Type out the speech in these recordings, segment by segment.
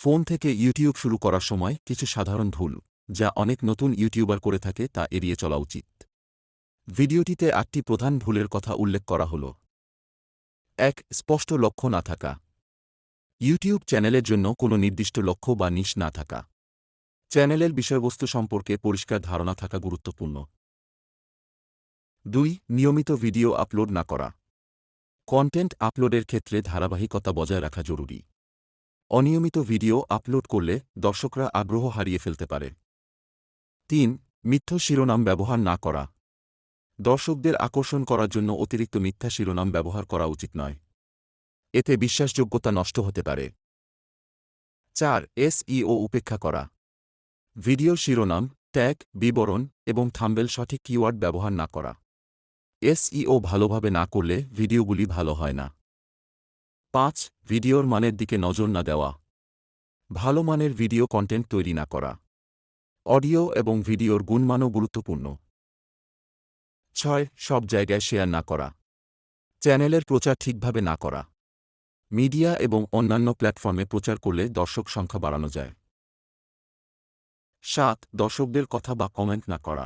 Phone থেকে YouTube শুরু করার সময় কিছু সাধারণ ভুল যা অনেক নতুন ইউটিউবার করে থাকে তা এড়িয়ে চলা উচিত। ভিডিওটিতে ৮টি প্রধান ভুলের কথা উল্লেখ করা হল। ১. স্পষ্ট লক্ষ্য না থাকা। ইউটিউব চ্যানেলের জন্য কোনো নির্দিষ্ট লক্ষ্য বা নিশ না থাকা। চ্যানেলের বিষয়বস্তু সম্পর্কে পরিষ্কার ধারণা থাকা গুরুত্বপূর্ণ। ২. নিয়মিত ভিডিও আপলোড না করা। কন্টেন্ট আপলোডের ক্ষেত্রে ধারাবাহিকতা বজায় রাখা জরুরি। অনিয়মিত ভিডিও আপলোড করলে দর্শকরা আগ্রহ হারিয়ে ফেলতে পারে। ৩. মিথ্যা শিরোনাম ব্যবহার না করা। দর্শকদের আকর্ষণ করার জন্য অতিরিক্ত মিথ্যা শিরোনাম ব্যবহার করা উচিত নয়। এতে বিশ্বাসযোগ্যতা নষ্ট হতে পারে। ৪. এসইও উপেক্ষা করা। ভিডিও শিরোনাম, ট্যাগ, বিবরণ এবং থাম্বনেল সঠিক কিওয়ার্ড ব্যবহার না করা। এসইও ভালোভাবে না করলে ভিডিওগুলি ভালো হয় না। ৫. ভিডিওর মানের দিকে নজর না দেওয়া। ভালো মানের ভিডিও কন্টেন্ট তৈরি না করা। অডিও এবং ভিডিওর গুণমানও গুরুত্বপূর্ণ। ৬. সব জায়গায় শেয়ার না করা। চ্যানেলের প্রচার ঠিকভাবে না করা। মিডিয়া এবং অন্যান্য প্ল্যাটফর্মে প্রচার করলে দর্শক সংখ্যা বাড়ানো যায়। ৭. দর্শকদের কথা বা কমেন্ট না করা।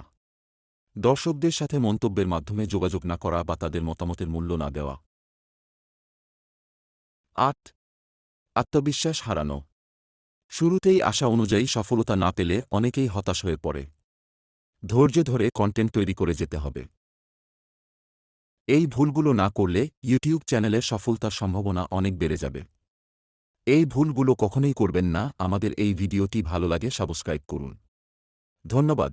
দর্শকদের সাথে মন্তব্যের মাধ্যমে যোগাযোগ না করা বা তাদের মতামতের মূল্য না দেওয়া। ৮. আত্মবিশ্বাস হারানো। শুরুতেই আশা অনুযায়ী সফলতা না পেলে অনেকেই হতাশ হয়ে পড়ে। ধৈর্য ধরে কন্টেন্ট তৈরি করে যেতে হবে। এই ভুলগুলো না করলে ইউটিউব চ্যানেলের সফলতার সম্ভাবনা অনেক বেড়ে যাবে। এই ভুলগুলো কখনোই করবেন না। আমাদের এই ভিডিওটি ভালো লাগে সাবস্ক্রাইব করুন। ধন্যবাদ।